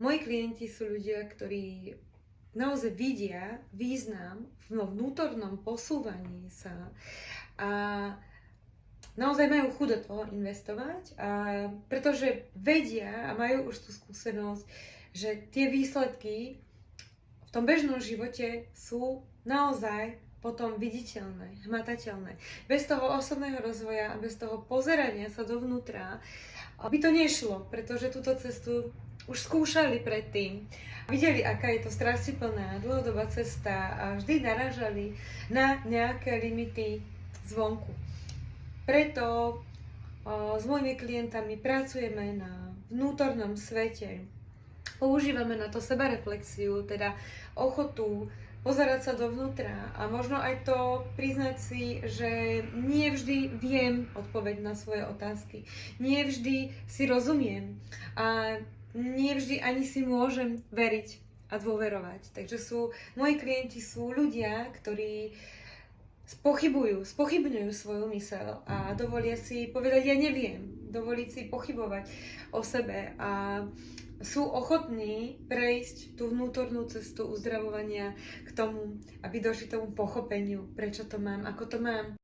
Moji klienti sú ľudia, ktorí naozaj vidia význam vo vnútornom posúvaní sa a naozaj majú chuť do toho investovať, pretože vedia a majú už tú skúsenosť, že tie výsledky v tom bežnom živote sú naozaj potom viditeľné, hmatateľné. Bez toho osobného rozvoja a bez toho pozerania sa dovnútra by to nešlo, pretože túto cestu už skúšali predtým. Videli, aká je to strastiplná dlhodobá cesta a vždy narážali na nejaké limity zvonku. Preto s mojimi klientami pracujeme na vnútornom svete. Používame na to sebareflexiu, teda ochotu pozerať sa dovnútra a možno aj to priznať si, že nie vždy viem odpoveď na svoje otázky. Nie vždy si rozumiem a nie vždy ani si môžem veriť a dôverovať. Takže moji klienti sú ľudia, ktorí spochybňujú svoju myseľ a dovolia si povedať, ja neviem, dovoliť si pochybovať o sebe a sú ochotní prejsť tú vnútornú cestu uzdravovania k tomu, aby došli tomu pochopeniu, prečo to mám, ako to mám.